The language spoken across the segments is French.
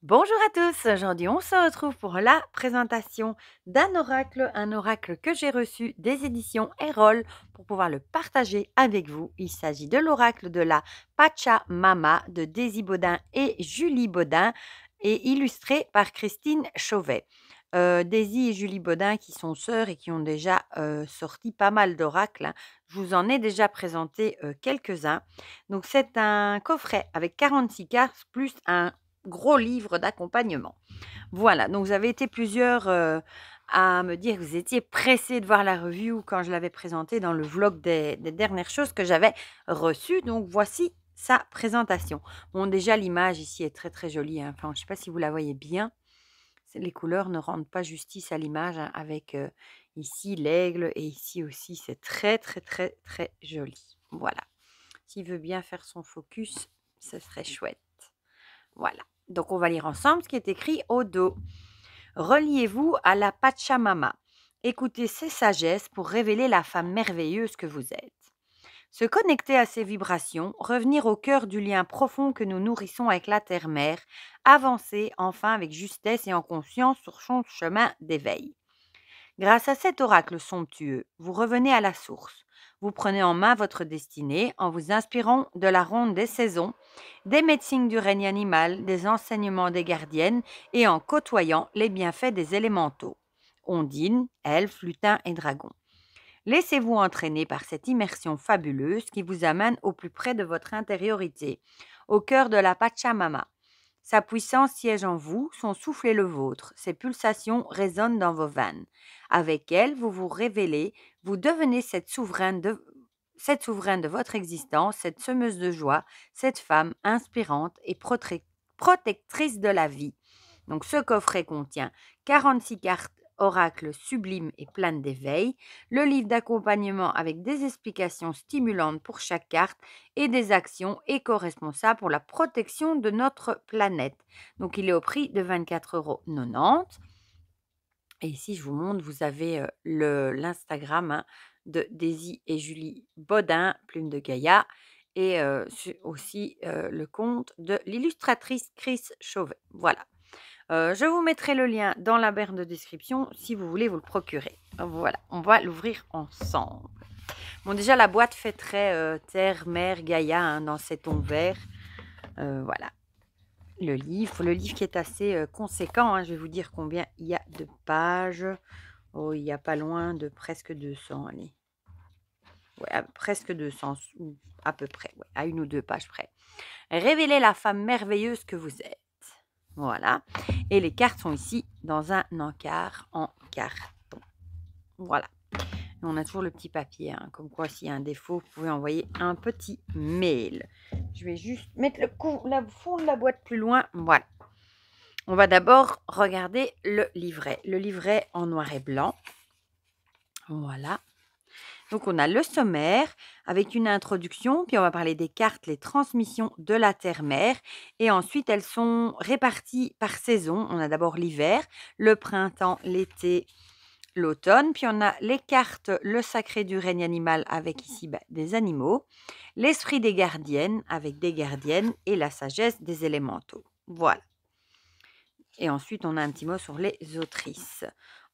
Bonjour à tous, aujourd'hui on se retrouve pour la présentation d'un oracle, un oracle que j'ai reçu des éditions Erol pour pouvoir le partager avec vous. Il s'agit de l'oracle de la Pachamama de Daisy Baudin et Julie Baudin et illustré par Christine Chauvet. Daisy et Julie Baudin qui sont sœurs et qui ont déjà sorti pas mal d'oracles, hein. Je vous en ai déjà présenté quelques-uns. Donc c'est un coffret avec 46 cartes plus un gros livre d'accompagnement. Voilà, donc vous avez été plusieurs à me dire que vous étiez pressés de voir la review quand je l'avais présentée dans le vlog des dernières choses que j'avais reçues. Donc voici sa présentation. Bon, déjà l'image ici est très très jolie, hein. Enfin, je ne sais pas si vous la voyez bien. Les couleurs ne rendent pas justice à l'image, hein, avec ici l'aigle et ici aussi c'est très très très très joli. Voilà. S'il veut bien faire son focus, ce serait chouette. Voilà. Donc, on va lire ensemble ce qui est écrit au dos. Reliez-vous à la Pachamama. Écoutez ses sagesses pour révéler la femme merveilleuse que vous êtes. Se connecter à ses vibrations, revenir au cœur du lien profond que nous nourrissons avec la terre-mère, avancer enfin avec justesse et en conscience sur son chemin d'éveil. Grâce à cet oracle somptueux, vous revenez à la source. Vous prenez en main votre destinée en vous inspirant de la ronde des saisons, des médecines du règne animal, des enseignements des gardiennes et en côtoyant les bienfaits des élémentaux. Ondines, elfes, lutins et dragons. Laissez-vous entraîner par cette immersion fabuleuse qui vous amène au plus près de votre intériorité, au cœur de la Pachamama. Sa puissance siège en vous, son souffle est le vôtre, ses pulsations résonnent dans vos veines. Avec elle, vous vous révélez, vous devenez cette souveraine de votre existence, cette semeuse de joie, cette femme inspirante et protectrice de la vie. Donc ce coffret contient 46 cartes oracles sublimes et pleines d'éveil, le livre d'accompagnement avec des explications stimulantes pour chaque carte et des actions éco-responsables pour la protection de notre planète. Donc il est au prix de 24,90 €. Et ici, je vous montre, vous avez l'Instagram, hein, de Daisy et Julie Baudin, Plume de Gaïa, et aussi le compte de l'illustratrice Chris Chauvet. Voilà. Je vous mettrai le lien dans la barre de description si vous voulez vous le procurer. Voilà, on va l'ouvrir ensemble. Bon, déjà, la boîte fait très terre, mer, Gaïa, hein, dans ces tons verts. Voilà. Le livre qui est assez conséquent, hein. Je vais vous dire combien il y a de pages. Oh, il y a pas loin de presque 200, allez. Ouais, presque 200, ou à peu près, ouais, à 1 ou 2 pages près. Révélez la femme merveilleuse que vous êtes. Voilà. Et les cartes sont ici dans un encart en carton. Voilà. Et on a toujours le petit papier, hein, comme quoi s'il y a un défaut, vous pouvez envoyer un petit mail. Je vais juste mettre le fond de la boîte plus loin. Voilà. On va d'abord regarder le livret. Le livret en noir et blanc. Voilà. Donc, on a le sommaire avec une introduction, puis on va parler des cartes, les transmissions de la terre-mère. Et ensuite, elles sont réparties par saison. On a d'abord l'hiver, le printemps, l'été, l'automne. Puis on a les cartes, le sacré du règne animal avec ici des animaux, l'esprit des gardiennes avec des gardiennes et la sagesse des élémentaux. Voilà. Et ensuite, on a un petit mot sur les autrices.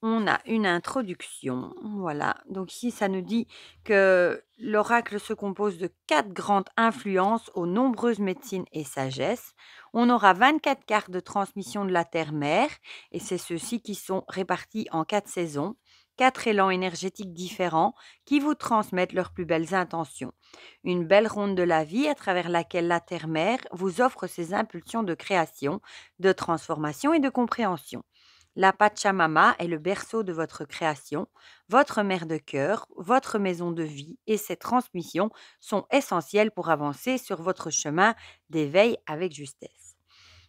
On a une introduction, voilà. Donc ici, ça nous dit que l'oracle se compose de 4 grandes influences aux nombreuses médecines et sagesses. On aura 24 cartes de transmission de la terre-mère, et c'est ceux-ci qui sont répartis en 4 saisons, 4 élans énergétiques différents qui vous transmettent leurs plus belles intentions. Une belle ronde de la vie à travers laquelle la terre-mère vous offre ses impulsions de création, de transformation et de compréhension. La Pachamama est le berceau de votre création, votre mère de cœur, votre maison de vie, et ces transmissions sont essentielles pour avancer sur votre chemin d'éveil avec justesse.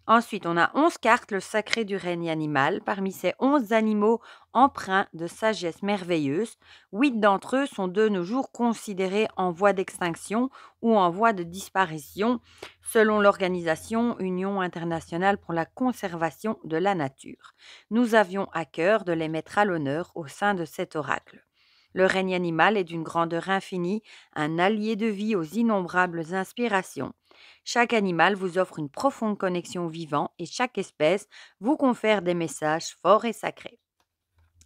Ensuite, on a 11 cartes, le sacré du règne animal. Parmi ces 11 animaux empreints de sagesse merveilleuse, 8 d'entre eux sont de nos jours considérés en voie d'extinction ou en voie de disparition, selon l'organisation Union internationale pour la conservation de la nature. Nous avions à cœur de les mettre à l'honneur au sein de cet oracle. Le règne animal est d'une grandeur infinie, un allié de vie aux innombrables inspirations. Chaque animal vous offre une profonde connexion au vivant et chaque espèce vous confère des messages forts et sacrés.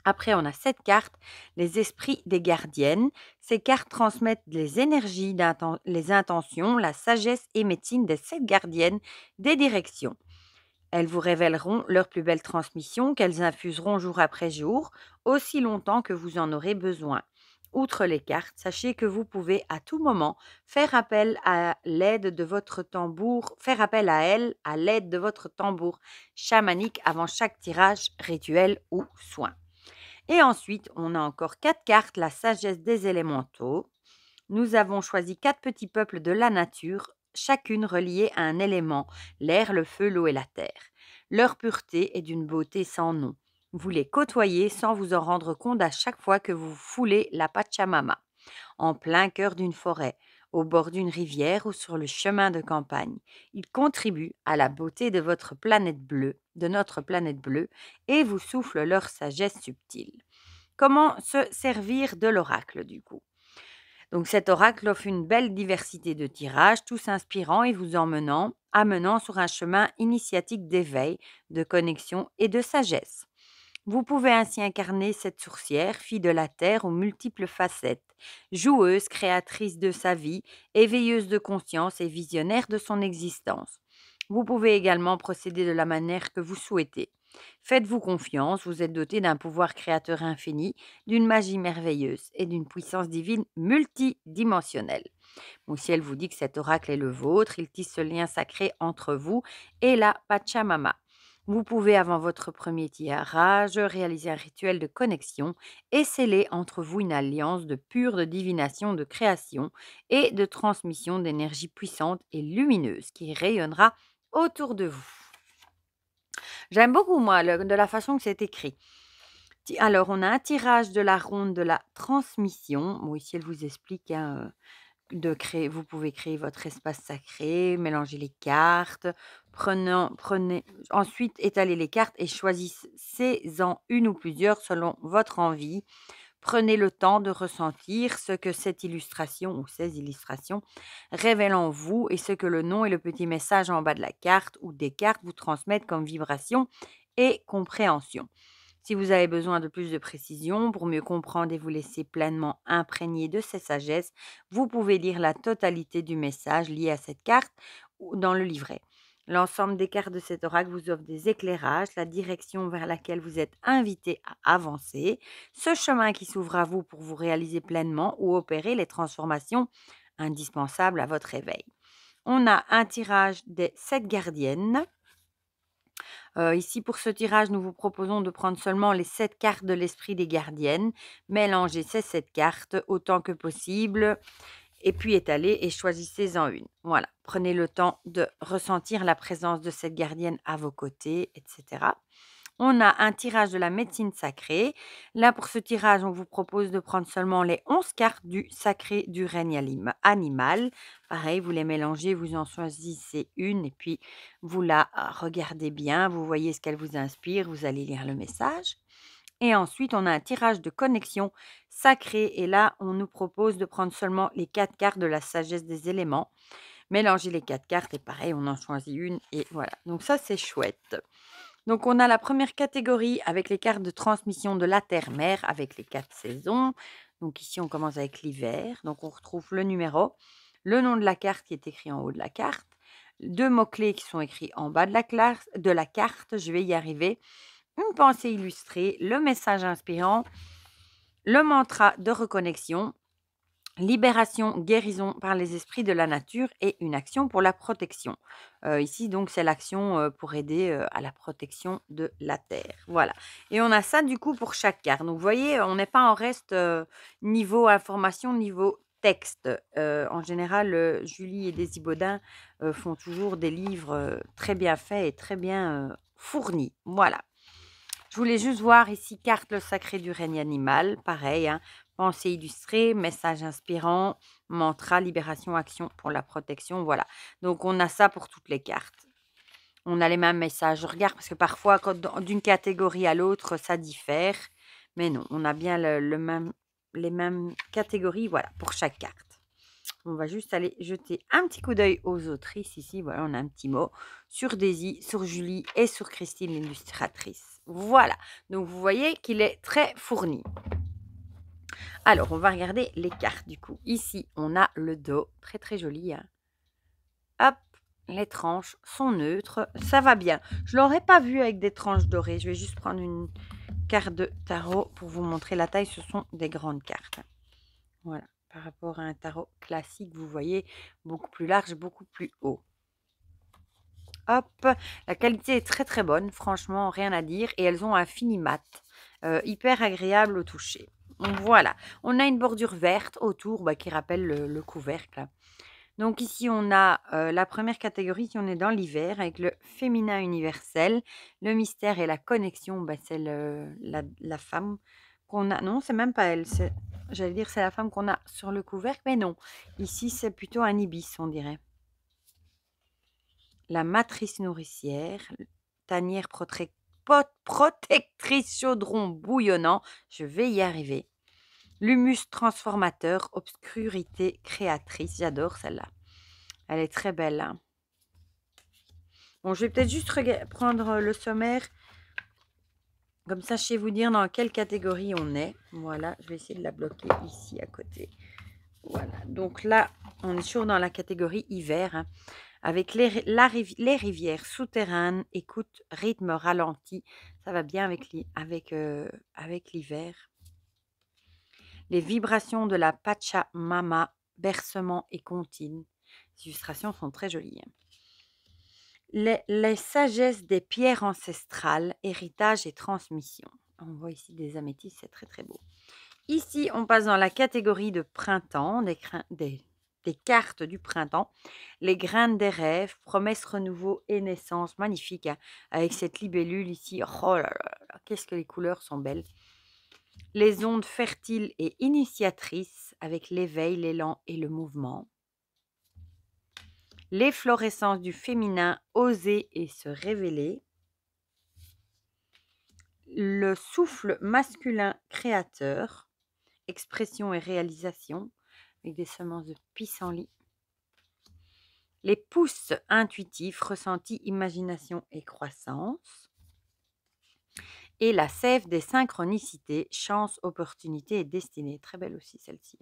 Après, on a cette carte, les esprits des gardiennes. Ces cartes transmettent les énergies, les intentions, la sagesse et médecine des 7 gardiennes des directions. Elles vous révéleront leurs plus belles transmissions qu'elles infuseront jour après jour, aussi longtemps que vous en aurez besoin. Outre les cartes, sachez que vous pouvez à tout moment faire appel à l'aide de votre tambour, faire appel à elles à l'aide de votre tambour chamanique avant chaque tirage, rituel ou soin. Et ensuite, on a encore 4 cartes, la sagesse des élémentaux. Nous avons choisi 4 petits peuples de la nature, chacune reliée à un élément, l'air, le feu, l'eau et la terre. Leur pureté est d'une beauté sans nom. Vous les côtoyez sans vous en rendre compte à chaque fois que vous foulez la Pachamama, en plein cœur d'une forêt, au bord d'une rivière ou sur le chemin de campagne. Ils contribuent à la beauté de votre planète bleue, de notre planète bleue, et vous soufflent leur sagesse subtile. Comment se servir de l'oracle du coup? Donc cet oracle offre une belle diversité de tirages, tous inspirants et vous amenant sur un chemin initiatique d'éveil, de connexion et de sagesse. Vous pouvez ainsi incarner cette sourcière, fille de la terre aux multiples facettes, joueuse, créatrice de sa vie, éveilleuse de conscience et visionnaire de son existence. Vous pouvez également procéder de la manière que vous souhaitez. Faites-vous confiance, vous êtes doté d'un pouvoir créateur infini, d'une magie merveilleuse et d'une puissance divine multidimensionnelle. Bon, si elle vous dit que cet oracle est le vôtre, il tisse ce lien sacré entre vous et la Pachamama. Vous pouvez, avant votre premier tirage, réaliser un rituel de connexion et sceller entre vous une alliance de divination, de création et de transmission d'énergie puissante et lumineuse qui rayonnera autour de vous. J'aime beaucoup, moi, de la façon que c'est écrit. Alors, on a un tirage de la ronde de la transmission. Bon, ici, elle vous explique hein, vous pouvez créer votre espace sacré, mélanger les cartes, ensuite étalez les cartes et choisissez-en une ou plusieurs selon votre envie. Prenez le temps de ressentir ce que cette illustration ou ces illustrations révèlent en vous et ce que le nom et le petit message en bas de la carte ou des cartes vous transmettent comme vibration et compréhension. Si vous avez besoin de plus de précision pour mieux comprendre et vous laisser pleinement imprégné de ces sagesses, vous pouvez lire la totalité du message lié à cette carte ou dans le livret. L'ensemble des cartes de cet oracle vous offre des éclairages, la direction vers laquelle vous êtes invité à avancer, ce chemin qui s'ouvre à vous pour vous réaliser pleinement ou opérer les transformations indispensables à votre éveil. On a un tirage des 7 gardiennes. Ici, pour ce tirage, nous vous proposons de prendre seulement les 7 cartes de l'esprit des gardiennes, mélangez ces 7 cartes autant que possible et puis étalez et choisissez-en une. Voilà, prenez le temps de ressentir la présence de cette gardienne à vos côtés, etc. On a un tirage de la médecine sacrée. Là, pour ce tirage, on vous propose de prendre seulement les 11 cartes du sacré du règne animal. Pareil, vous les mélangez, vous en choisissez une et puis vous la regardez bien, vous voyez ce qu'elle vous inspire, vous allez lire le message. Et ensuite, on a un tirage de connexion sacrée. Et là, on nous propose de prendre seulement les 4 cartes de la sagesse des éléments. Mélangez les 4 cartes et pareil, on en choisit une et voilà. Donc ça, c'est chouette. Donc, on a la première catégorie avec les cartes de transmission de la terre-mère avec les 4 saisons. Donc, ici, on commence avec l'hiver. Donc, on retrouve le numéro, le nom de la carte qui est écrit en haut de la carte, 2 mots-clés qui sont écrits en bas de la carte. Je vais y arriver. Une pensée illustrée, le message inspirant, le mantra de reconnexion, libération, guérison par les esprits de la nature et une action pour la protection. Ici, donc, c'est l'action pour aider à la protection de la terre. Voilà. Et on a ça, du coup, pour chaque carte. Donc, vous voyez, on n'est pas en reste niveau information, niveau texte. En général, Julie et Daisy Baudin font toujours des livres très bien faits et très bien fournis. Voilà. Je voulais juste voir ici, carte le sacré du règne animal, pareil, hein, pensée illustrée, message inspirant, mantra, libération, action pour la protection, voilà. Donc, on a ça pour toutes les cartes. On a les mêmes messages. Je regarde parce que parfois, d'une catégorie à l'autre, ça diffère. Mais non, on a bien le même les mêmes catégories, voilà, pour chaque carte. On va juste aller jeter un petit coup d'œil aux autrices ici. Voilà, on a un petit mot sur Daisy, sur Julie et sur Christine, l'illustratrice. Voilà, donc vous voyez qu'il est très fourni. Alors, on va regarder les cartes du coup. Ici, on a le dos, très très joli. Hein. Hop, les tranches sont neutres, ça va bien. Je ne l'aurais pas vu avec des tranches dorées. Je vais juste prendre une carte de tarot pour vous montrer la taille. Ce sont des grandes cartes. Voilà, par rapport à un tarot classique, vous voyez, beaucoup plus large, beaucoup plus haut. Hop, la qualité est très très bonne, franchement, rien à dire. Et elles ont un fini mat, hyper agréable au toucher. Donc voilà, on a une bordure verte autour qui rappelle le couvercle. Donc ici, on a la première catégorie, si on est dans l'hiver, avec le féminin universel, le mystère et la connexion, c'est la femme qu'on a. Non, c'est même pas elle, j'allais dire c'est la femme qu'on a sur le couvercle, mais non. Ici, c'est plutôt un ibis, on dirait. La matrice nourricière, tanière protectrice chaudron bouillonnant, je vais y arriver. L'humus transformateur, obscurité créatrice, j'adore celle-là. Elle est très belle. Hein. Bon, je vais peut-être juste prendre le sommaire. Comme ça, je sais vous dire dans quelle catégorie on est. Voilà, je vais essayer de la bloquer ici à côté. Voilà, donc là, on est toujours dans la catégorie hiver. Hein, avec les rivières souterraines, écoute, rythme ralenti. Ça va bien avec l'hiver. Les vibrations de la Pachamama, bercement et comptine. Les illustrations sont très jolies. Hein. Les sagesses des pierres ancestrales, héritage et transmission. On voit ici des améthystes, c'est très très beau. Ici, on passe dans la catégorie de printemps, des cartes du printemps. Les graines des rêves, promesses, renouveau et naissance. Magnifique, hein, avec cette libellule ici. Oh là là là, qu'est-ce que les couleurs sont belles. Les ondes fertiles et initiatrices, avec l'éveil, l'élan et le mouvement. L'efflorescence du féminin, oser et se révéler. Le souffle masculin créateur, expression et réalisation, avec des semences de pissenlit. Les pouces intuitifs, ressentis, imagination et croissance. Et la sève des synchronicités, chance, opportunité et destinée. Très belle aussi celle-ci.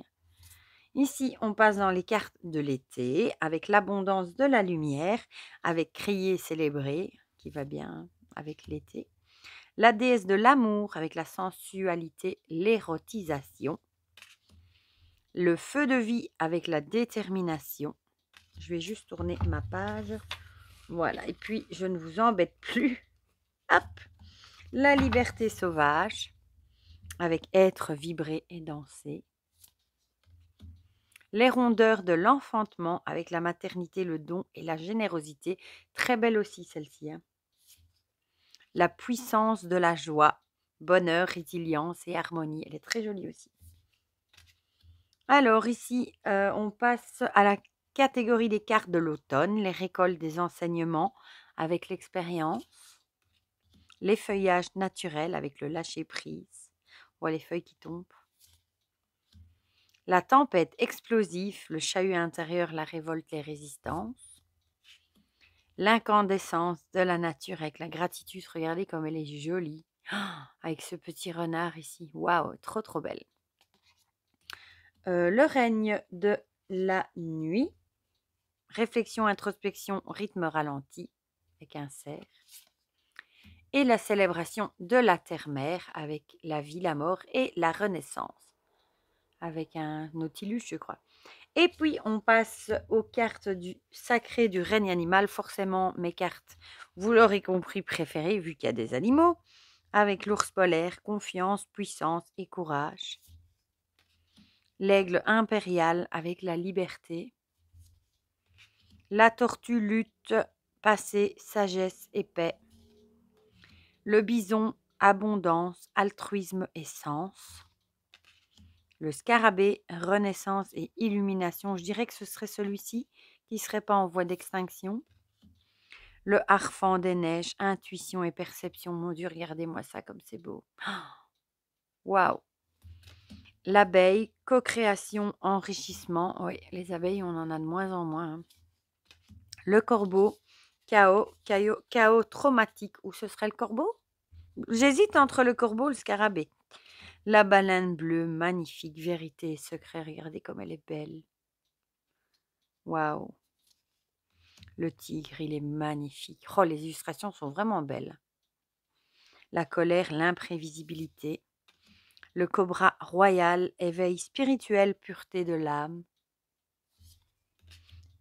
Ici, on passe dans les cartes de l'été, avec l'abondance de la lumière, avec crier, célébrer, qui va bien avec l'été. La déesse de l'amour, avec la sensualité, l'érotisation. Le feu de vie, avec la détermination. Je vais juste tourner ma page. Voilà, et puis je ne vous embête plus. Hop, la liberté sauvage, avec être, vibrer et danser. Les rondeurs de l'enfantement avec la maternité, le don et la générosité. Très belle aussi celle-ci. Hein. La puissance de la joie, bonheur, résilience et harmonie. Elle est très jolie aussi. Alors ici, on passe à la catégorie des cartes de l'automne. Les récoltes des enseignements avec l'expérience. Les feuillages naturels avec le lâcher-prise. On voit les feuilles qui tombent. La tempête explosive, le chahut intérieur, la révolte, les résistances. L'incandescence de la nature avec la gratitude. Regardez comme elle est jolie. Oh, avec ce petit renard ici. Waouh, trop trop belle. Le règne de la nuit. Réflexion, introspection, rythme ralenti avec un cerf. Et la célébration de la terre-mère avec la vie, la mort et la renaissance. Avec un nautilus, je crois. Et puis, on passe aux cartes du sacré du règne animal. Forcément, mes cartes, vous l'aurez compris, préférées, vu qu'il y a des animaux. Avec l'ours polaire, confiance, puissance et courage. L'aigle impérial avec la liberté. La tortue, lutte, passé, sagesse et paix. Le bison, abondance, altruisme et sens. Le scarabée, renaissance et illumination. Je dirais que ce serait celui-ci qui ne serait pas en voie d'extinction. Le harfang des neiges, intuition et perception. Mon Dieu, regardez-moi ça comme c'est beau. Waouh! L'abeille, co-création, enrichissement. Oui, les abeilles, on en a de moins en moins, hein. Le corbeau, chaos traumatique. Ou ce serait le corbeau? J'hésite entre le corbeau et le scarabée. La baleine bleue, magnifique, vérité et secret. Regardez comme elle est belle. Waouh. Le tigre, il est magnifique. Oh, les illustrations sont vraiment belles. La colère, l'imprévisibilité. Le cobra royal, éveil spirituel, pureté de l'âme.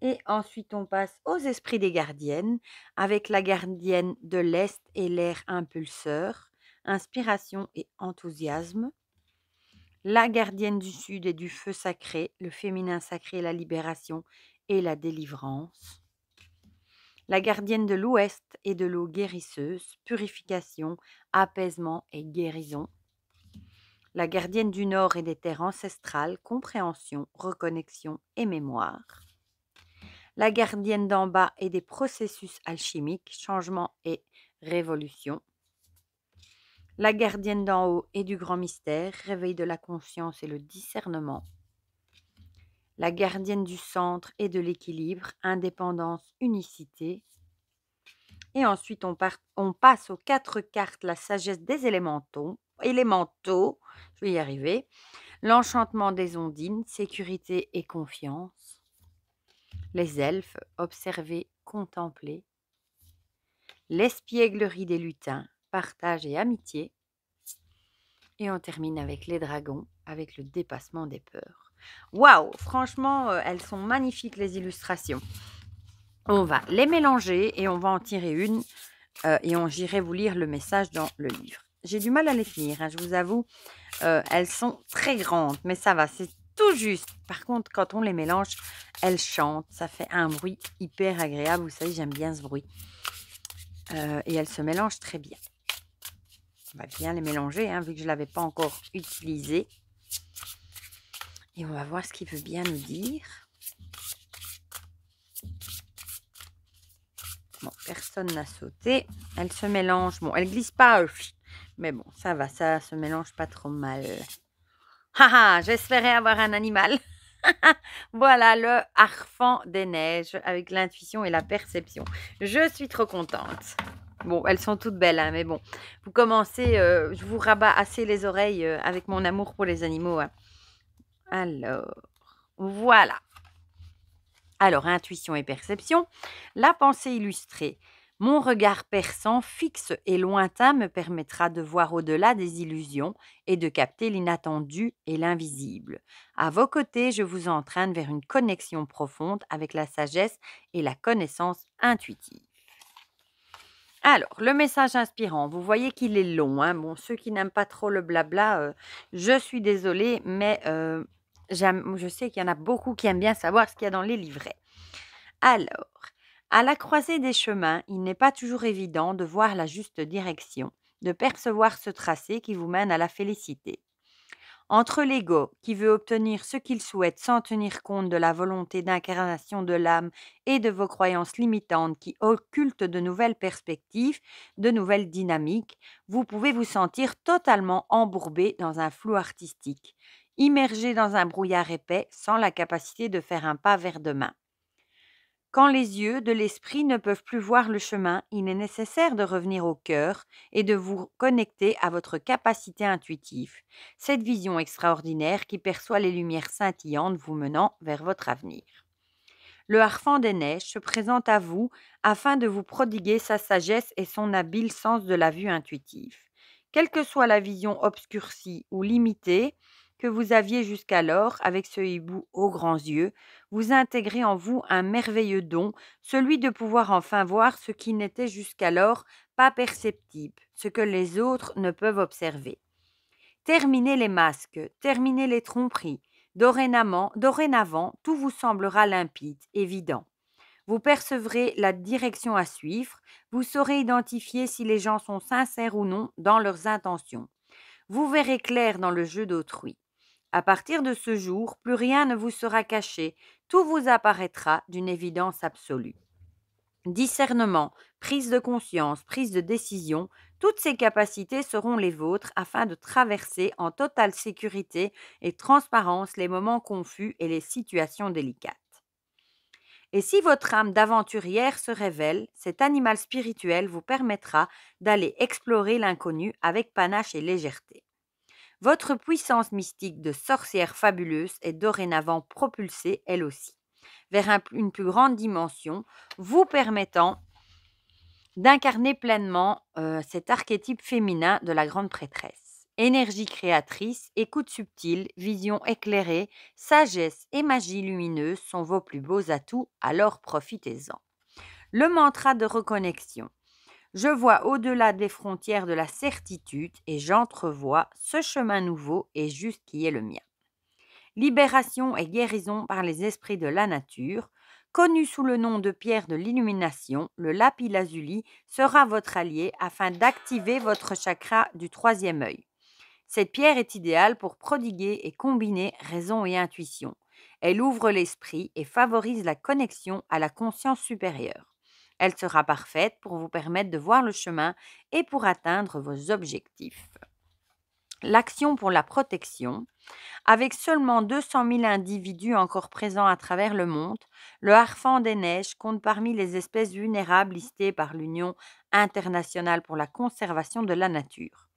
Et ensuite, on passe aux esprits des gardiennes, avec la gardienne de l'Est et l'air impulseur, inspiration et enthousiasme. La gardienne du Sud et du feu sacré, le féminin sacré, la libération et la délivrance. La gardienne de l'Ouest et de l'eau guérisseuse, purification, apaisement et guérison. La gardienne du Nord et des terres ancestrales, compréhension, reconnexion et mémoire. La gardienne d'en bas et des processus alchimiques, changement et révolution. La gardienne d'en haut et du grand mystère, réveil de la conscience et le discernement. La gardienne du centre et de l'équilibre, indépendance, unicité. Et ensuite, on passe aux 4 cartes, la sagesse des élémentaux, je vais y arriver, l'enchantement des ondines, sécurité et confiance, les elfes, observer, contempler, l'espièglerie des lutins, partage et amitié, et on termine avec les dragons, avec le dépassement des peurs. Waouh, franchement, elles sont magnifiques les illustrations. On va les mélanger et on va en tirer une et j'irai vous lire le message dans le livre. J'ai du mal à les finir, hein, je vous avoue. Elles sont très grandes, mais ça va, c'est tout juste. Par contre, quand on les mélange, elles chantent. Ça fait un bruit hyper agréable. Vous savez, j'aime bien ce bruit. Et elles se mélangent très bien. On va bien les mélanger, hein, vu que je ne l'avais pas encore utilisé. Et on va voir ce qu'il veut bien nous dire. Bon, personne n'a sauté. Elles se mélangent. Bon, elles glissent pas. Mais bon, ça va, ça se mélange pas trop mal. Haha, j'espérais avoir un animal. Voilà le harfang des neiges avec l'intuition et la perception. Je suis trop contente. Bon, elles sont toutes belles, hein, mais bon, vous commencez, je vous rabats assez les oreilles avec mon amour pour les animaux, hein. Alors, voilà. Alors, intuition et perception. La pensée illustrée. Mon regard perçant, fixe et lointain me permettra de voir au-delà des illusions et de capter l'inattendu et l'invisible. À vos côtés, je vous entraîne vers une connexion profonde avec la sagesse et la connaissance intuitive. Alors, le message inspirant, vous voyez qu'il est long, hein. Bon, ceux qui n'aiment pas trop le blabla, je suis désolée, mais je sais qu'il y en a beaucoup qui aiment bien savoir ce qu'il y a dans les livrets. Alors, à la croisée des chemins, il n'est pas toujours évident de voir la juste direction, de percevoir ce tracé qui vous mène à la félicité. Entre l'ego, qui veut obtenir ce qu'il souhaite sans tenir compte de la volonté d'incarnation de l'âme et de vos croyances limitantes qui occultent de nouvelles perspectives, de nouvelles dynamiques, vous pouvez vous sentir totalement embourbé dans un flou artistique, immergé dans un brouillard épais sans la capacité de faire un pas vers demain. Quand les yeux de l'esprit ne peuvent plus voir le chemin, il est nécessaire de revenir au cœur et de vous connecter à votre capacité intuitive, cette vision extraordinaire qui perçoit les lumières scintillantes vous menant vers votre avenir. Le harfang des neiges se présente à vous afin de vous prodiguer sa sagesse et son habile sens de la vue intuitive. Quelle que soit la vision obscurcie ou limitée que vous aviez jusqu'alors avec ce hibou aux grands yeux, vous intégrez en vous un merveilleux don, celui de pouvoir enfin voir ce qui n'était jusqu'alors pas perceptible, ce que les autres ne peuvent observer. Terminez les masques, terminez les tromperies. Dorénavant, tout vous semblera limpide, évident. Vous percevrez la direction à suivre, vous saurez identifier si les gens sont sincères ou non dans leurs intentions. Vous verrez clair dans le jeu d'autrui. À partir de ce jour, plus rien ne vous sera caché, tout vous apparaîtra d'une évidence absolue. Discernement, prise de conscience, prise de décision, toutes ces capacités seront les vôtres afin de traverser en totale sécurité et transparence les moments confus et les situations délicates. Et si votre âme d'aventurière se révèle, cet animal spirituel vous permettra d'aller explorer l'inconnu avec panache et légèreté. Votre puissance mystique de sorcière fabuleuse est dorénavant propulsée, elle aussi, vers une plus grande dimension, vous permettant d'incarner pleinement cet archétype féminin de la grande prêtresse. Énergie créatrice, écoute subtile, vision éclairée, sagesse et magie lumineuse sont vos plus beaux atouts, alors profitez-en. Le mantra de reconnexion. Je vois au-delà des frontières de la certitude et j'entrevois ce chemin nouveau et juste qui est le mien. Libération et guérison par les esprits de la nature. Connu sous le nom de pierre de l'illumination, le lapis-lazuli sera votre allié afin d'activer votre chakra du troisième œil. Cette pierre est idéale pour prodiguer et combiner raison et intuition. Elle ouvre l'esprit et favorise la connexion à la conscience supérieure. Elle sera parfaite pour vous permettre de voir le chemin et pour atteindre vos objectifs. L'action pour la protection. Avec seulement 200 000 individus encore présents à travers le monde, le harfang des neiges compte parmi les espèces vulnérables listées par l'Union internationale pour la conservation de la nature.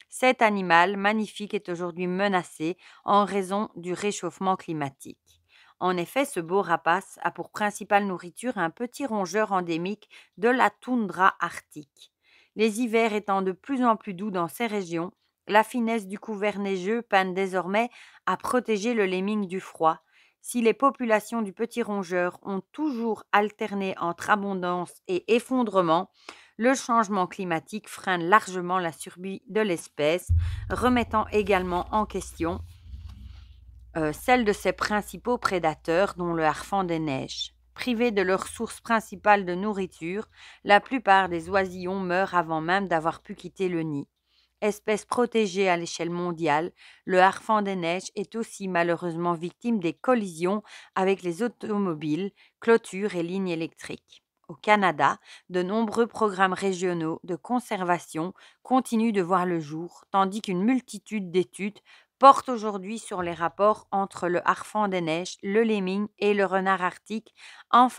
Cet animal magnifique est aujourd'hui menacé en raison du réchauffement climatique. En effet, ce beau rapace a pour principale nourriture un petit rongeur endémique de la toundra arctique. Les hivers étant de plus en plus doux dans ces régions, la finesse du couvert neigeux peine désormais à protéger le lemming du froid. Si les populations du petit rongeur ont toujours alterné entre abondance et effondrement, le changement climatique freine largement la survie de l'espèce, remettant également en question celle de ses principaux prédateurs, dont le harfang des neiges. Privés de leur source principale de nourriture, la plupart des oisillons meurent avant même d'avoir pu quitter le nid. Espèce protégée à l'échelle mondiale, le harfang des neiges est aussi malheureusement victime des collisions avec les automobiles, clôtures et lignes électriques. Au Canada, de nombreux programmes régionaux de conservation continuent de voir le jour, tandis qu'une multitude d'études portent aujourd'hui sur les rapports entre le harfang des neiges, le lemming et le renard arctique,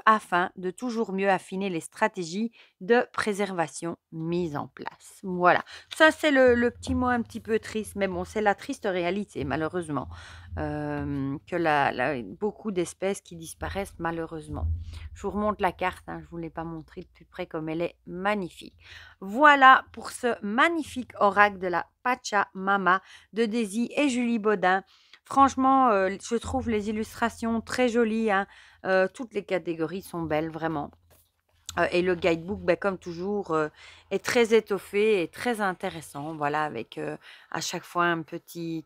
afin de toujours mieux affiner les stratégies de préservation mises en place. Voilà. Ça, c'est le petit mot un petit peu triste, mais bon, c'est la triste réalité, malheureusement, que beaucoup d'espèces qui disparaissent, malheureusement. Je vous remonte la carte, hein, je ne vous l'ai pas montrée de plus près comme elle est magnifique. Voilà pour ce magnifique oracle de la Pachamama de Daisy et Julie Baudin. Franchement, je trouve les illustrations très jolies, hein. Toutes les catégories sont belles, vraiment. Et le guidebook, comme toujours, est très étoffé et très intéressant. Voilà, avec à chaque fois un petit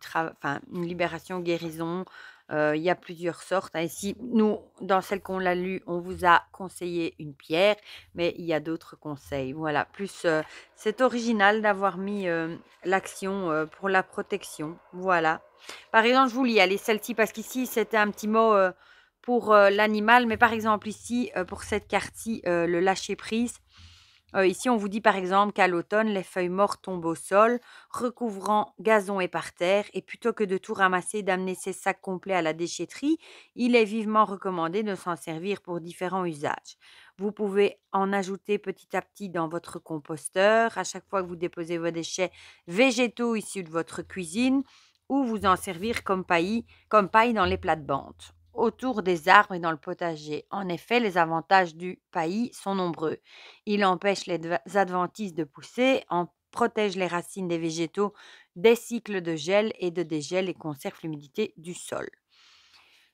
une libération guérison. Il y a plusieurs sortes, hein. Ici, nous, dans celle qu'on l'a lue, on vous a conseillé une pierre, mais il y a d'autres conseils. Voilà, plus c'est original d'avoir mis l'action pour la protection. Voilà. Par exemple, je vous lis, allez, celle-ci, parce qu'ici, c'était un petit mot pour l'animal, mais par exemple ici, pour cette carte-ci, le lâcher-prise, ici on vous dit par exemple qu'à l'automne, les feuilles mortes tombent au sol, recouvrant gazon et parterre, et plutôt que de tout ramasser et d'amener ces sacs complets à la déchetterie, il est vivement recommandé de s'en servir pour différents usages. Vous pouvez en ajouter petit à petit dans votre composteur, à chaque fois que vous déposez vos déchets végétaux issus de votre cuisine, ou vous en servir comme paille dans les plates-bandes autour des arbres et dans le potager. En effet, les avantages du paillis sont nombreux. Il empêche les adventices de pousser, en protège les racines des végétaux des cycles de gel et de dégel et conserve l'humidité du sol.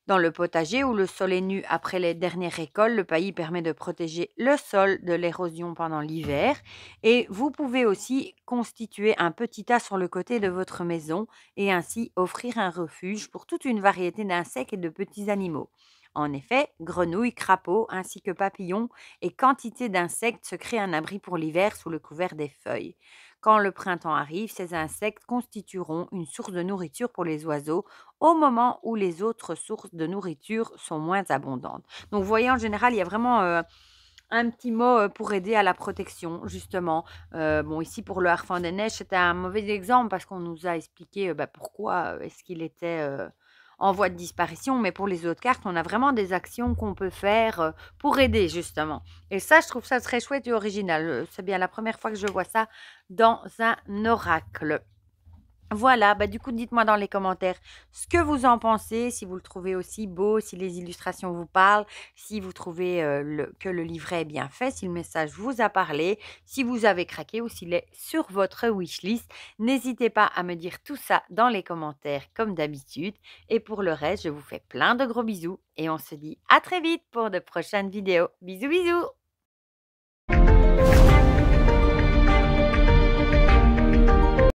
Dans le potager où le sol est nu après les dernières récoltes, le paillis permet de protéger le sol de l'érosion pendant l'hiver et vous pouvez aussi constituer un petit tas sur le côté de votre maison et ainsi offrir un refuge pour toute une variété d'insectes et de petits animaux. En effet, grenouilles, crapauds ainsi que papillons et quantité d'insectes se créent un abri pour l'hiver sous le couvert des feuilles. Quand le printemps arrive, ces insectes constitueront une source de nourriture pour les oiseaux au moment où les autres sources de nourriture sont moins abondantes. Donc, vous voyez, en général, il y a vraiment un petit mot pour aider à la protection, justement. Bon, ici, pour le harfang des neiges, c'était un mauvais exemple parce qu'on nous a expliqué pourquoi est-ce qu'il était en voie de disparition. Mais pour les autres cartes, on a vraiment des actions qu'on peut faire pour aider, justement. Et ça, je trouve ça très chouette et original. C'est bien la première fois que je vois ça dans un oracle. Voilà, du coup, dites-moi dans les commentaires ce que vous en pensez, si vous le trouvez aussi beau, si les illustrations vous parlent, si vous trouvez que le livret est bien fait, si le message vous a parlé, si vous avez craqué ou s'il est sur votre wishlist. N'hésitez pas à me dire tout ça dans les commentaires comme d'habitude. Et pour le reste, je vous fais plein de gros bisous et on se dit à très vite pour de prochaines vidéos. Bisous bisous!